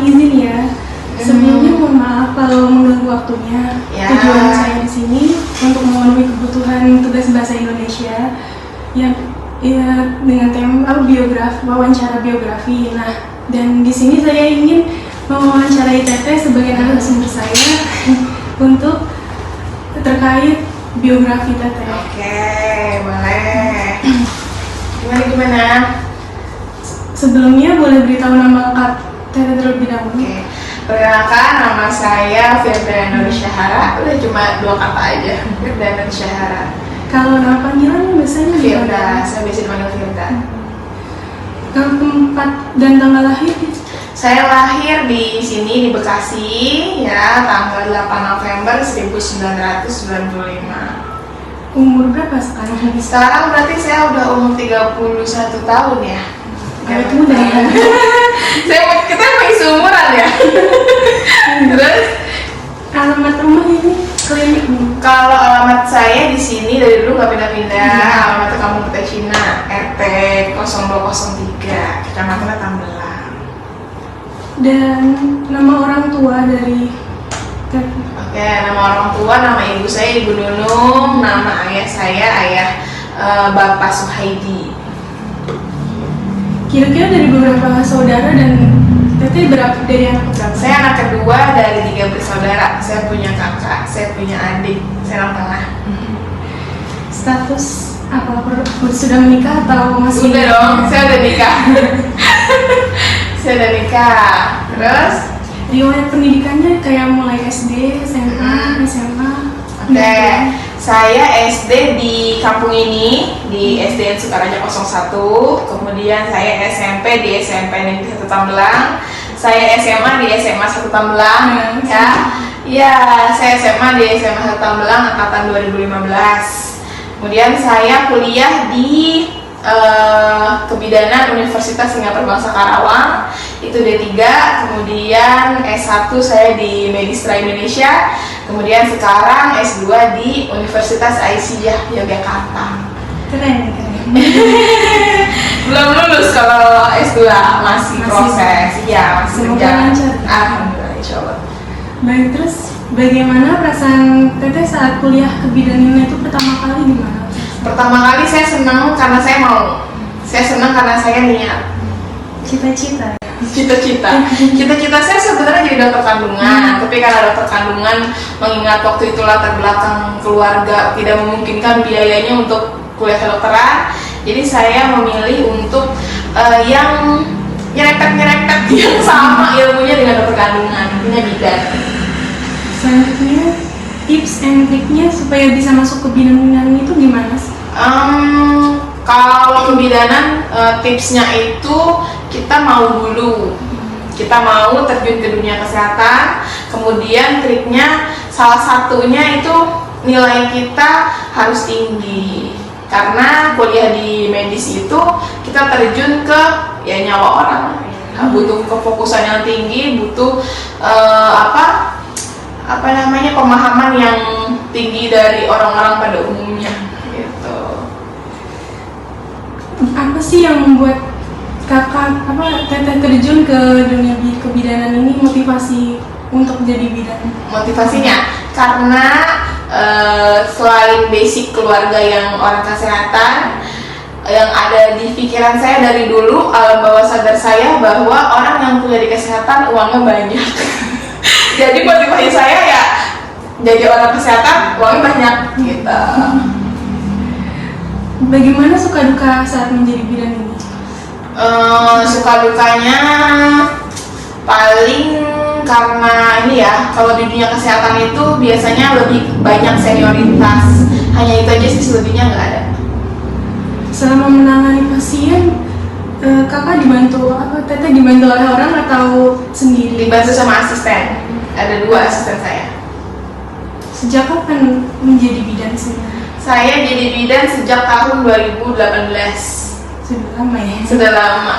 izin ya. Sebelumnya mohon maaf kalau mengganggu waktunya. Ya. Tujuan saya di sini untuk memenuhi kebutuhan tugas bahasa Indonesia yang ya dengan tema wawancara biografi. Nah, dan di sini saya ingin mewawancarai Teteh sebagai narasumber saya untuk terkait biografi Teteh. Oke, boleh. Gimana? Sebelumnya boleh beritahu nama lengkap Teteh terlebih dahulu. Oke. Perkenalkan, nama saya Firda Nur Syahara. Udah cuma 2 kata aja, Firda Nur Syahara. Kalau nama panggilan biasanya Firda, saya biasa dipanggil Firda. Kalau tempat dan tanggal lahir? Saya lahir di sini di Bekasi ya, tanggal 8 November 1995. Umur berapa sekarang? Sekarang berarti saya udah umur 31 tahun ya. Awet muda ya. Kita masih seumuran ya. Terus Alamat rumah ini klinik Bu. kalau alamat saya di sini dari dulu nggak pindah-pindah. Alamatnya Kampung Petai Cina, RT 0203, Kecamatan Tambelang. Dan nama orang tua dari Teteh. Oke, nama orang tua, nama ibu saya Ibu Nunung, nama ayah saya Bapak Suhaidi. Kira-kira dari beberapa saudara dan Teteh dari anak berapa? Saya anak kedua dari 3 bersaudara. Saya punya kakak, saya punya adik, saya anak tengah. Status apa? Sudah menikah atau masih? Udah dong, saya udah nikah. Saya udah nikah. Terus? Riwayat pendidikannya kayak mulai SD, SMA, SMA. Oke, saya SD di kampung ini, di SDN Sukaraja 01. Kemudian saya SMP di SMP Negeri 1 Tambelang. Saya SMA di SMA 1 Tambelang. Ya, iya, saya SMA di SMA 1 Tambelang angkatan 2015. Kemudian saya kuliah di Kebidanan Universitas Singapura Bangsa Karawang, itu D3. Kemudian S1 saya di Medistra Indonesia. Kemudian sekarang S2 di Universitas Aisyah Yogyakarta. Keren. Belum lulus kalau S2, masih proses. Iya, masih Semoga lancar. Alhamdulillah, insyaallah. Baik, terus bagaimana perasaan Teteh saat kuliah kebidanan itu pertama kali gimana? Pertama kali saya senang karena saya mau. Saya senang karena saya niat. Cita-cita. Cita-cita saya sebenarnya jadi dokter kandungan, tapi karena dokter kandungan mengingat waktu itu latar belakang keluarga tidak memungkinkan biayanya untuk kuliah kedokteran, jadi saya memilih untuk yang nyerempet yang sama ilmunya dengan dokter kandungan, artinya bidan. Selanjutnya tips and triknya supaya bisa masuk ke bidan itu gimana sih? Kalau kebidanan tipsnya itu kita mau dulu, kita mau terjun ke dunia kesehatan. Kemudian triknya salah satunya itu nilai kita harus tinggi, karena kuliah di medis itu kita terjun ke nyawa orang, butuh kefokusan yang tinggi, butuh pemahaman yang tinggi dari orang-orang pada umumnya gitu. Apa sih yang membuat Teteh terjun ke dunia kebidanan ini, motivasi untuk jadi bidan? Motivasinya karena selain basic keluarga yang orang kesehatan, yang ada di pikiran saya dari dulu, alam bawah sadar saya bahwa orang yang kuliah di kesehatan uangnya banyak. Jadi motivasi saya ya jadi orang kesehatan uangnya banyak gitu. Bagaimana suka duka saat menjadi bidan ini? Suka dukanya paling karena ini ya, kalau di dunia kesehatan itu biasanya lebih banyak senioritas, hanya itu aja sih, selebihnya nggak ada. Selama menangani pasien, kakak dibantu Teteh dibantu oleh orang atau sendiri? Dibantu sama asisten, ada 2 asisten saya. Sejak kapan menjadi bidan sebenarnya? Saya jadi bidan sejak tahun 2018. Sudah lama ya? Sudah lama.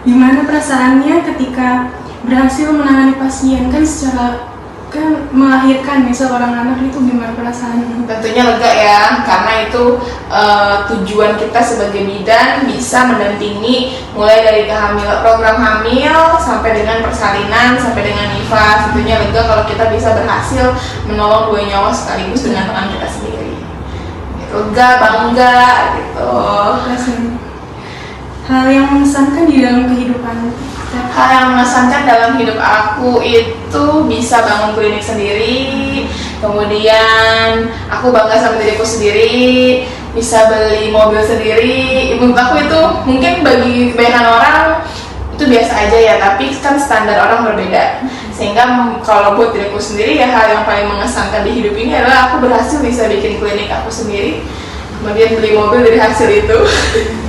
Gimana perasaannya ketika berhasil menangani pasien? Kan secara kan melahirkan misal orang anak itu gimana perasaan? Tentunya lega ya, karena itu tujuan kita sebagai bidan bisa mendampingi mulai dari program hamil sampai dengan persalinan sampai dengan nifas. Tentunya lega kalau kita bisa berhasil menolong 2 nyawa sekaligus dengan tangan kita sendiri. Lega, bangga gitu. Hal yang mengesankan di dalam kehidupan. Hal yang mengesankan dalam hidup aku itu bisa bangun klinik sendiri, kemudian aku bangga sama diriku sendiri, bisa beli mobil sendiri. Menurut aku itu mungkin bagi kebanyakan orang itu biasa aja ya, tapi kan standar orang berbeda. Sehingga kalau buat diriku sendiri ya hal yang paling mengesankan di hidup ini adalah aku berhasil bisa bikin klinik aku sendiri, kemudian beli mobil dari hasil itu.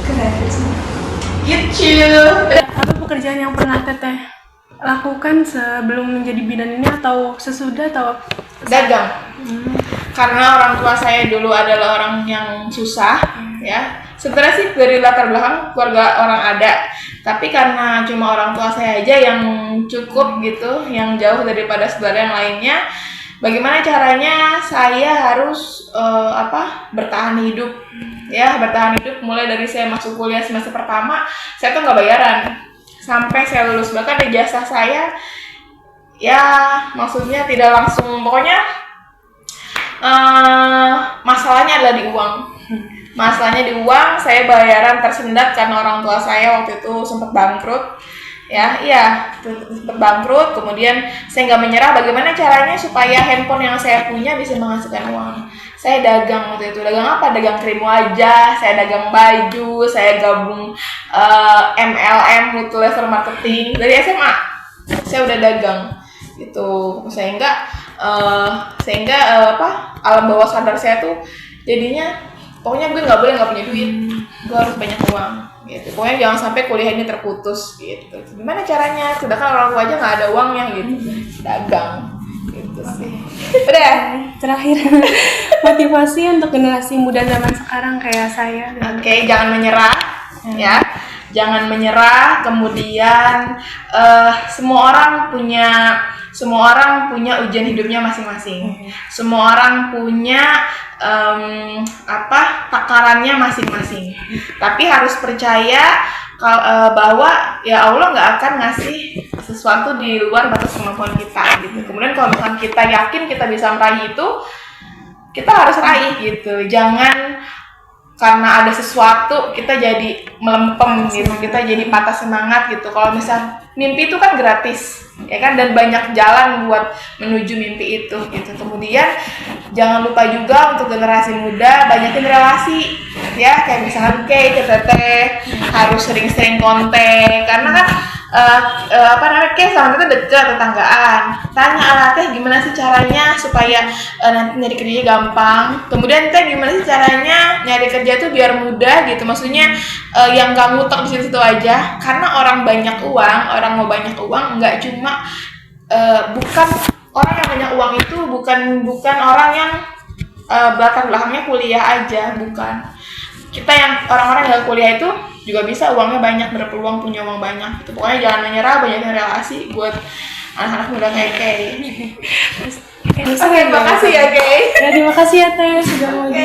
Keren sih. Gitu. Apa pekerjaan yang pernah Teteh lakukan sebelum menjadi bidan ini atau sesudah atau Dagang. Karena orang tua saya dulu adalah orang yang susah, ya. Sebenarnya sih dari latar belakang keluarga orang ada, tapi karena cuma orang tua saya aja yang cukup gitu, yang jauh daripada saudara yang lainnya. Bagaimana caranya saya harus bertahan hidup, ya bertahan hidup mulai dari saya masuk kuliah semester pertama, saya tuh nggak bayaran sampai saya lulus, bahkan ijazah saya ya maksudnya tidak langsung, pokoknya masalahnya adalah di uang. Masalahnya di uang, saya bayaran tersendat karena orang tua saya waktu itu sempat bangkrut. Sempat bangkrut, kemudian saya nggak menyerah. Bagaimana caranya supaya handphone yang saya punya bisa menghasilkan uang? Saya dagang waktu itu. Dagang apa? Dagang krim wajah, saya dagang baju, saya gabung MLM, multilevel marketing dari SMA. Saya udah dagang gitu, sehingga alam bawah sadar saya tuh jadinya pokoknya gue nggak boleh nggak punya duit, gue harus banyak uang gitu. Pokoknya jangan sampai kuliah ini terputus gitu. Gimana caranya? Sedangkan orang tua aja nggak ada uangnya gitu, dagang gitu sih. Udah. Terakhir, motivasi untuk generasi muda zaman sekarang kayak saya. Oke, jangan menyerah, ya. Jangan menyerah. Kemudian semua orang punya ujian hidupnya masing-masing. Semua orang punya takarannya masing-masing. Tapi harus percaya bahwa ya Allah nggak akan ngasih sesuatu di luar batas kemampuan kita gitu. Kemudian kalau misalkan kita yakin kita bisa meraih itu, kita harus raih gitu. Jangan karena ada sesuatu kita jadi melempem gitu, kita jadi patah semangat gitu. Kalau misal mimpi itu kan gratis, ya kan, dan banyak jalan buat menuju mimpi itu gitu. Kemudian jangan lupa juga untuk generasi muda banyakin relasi, ya, kayak misalnya kayak Teteh harus sering-sering kontak, karena kan kayak sama kita dekat, tetanggaan. Tanya Teh gimana sih caranya supaya nanti nyari kerjanya gampang. Kemudian Teh gimana sih caranya nyari kerja tuh biar mudah gitu. Maksudnya yang gak ngutak di situ aja. Karena orang banyak uang, orang mau banyak uang nggak cuma bukan orang yang banyak uang itu bukan orang yang latar belakangnya kuliah aja, bukan. Kita yang orang-orang yang kuliah itu juga bisa uangnya banyak, berpeluang punya uang banyak gitu. Pokoknya jangan menyerah, banyakin relasi buat anak-anak muda kayak Kay. Terima kasih ya Kay. Ya, terima kasih ya Teh sudah mau di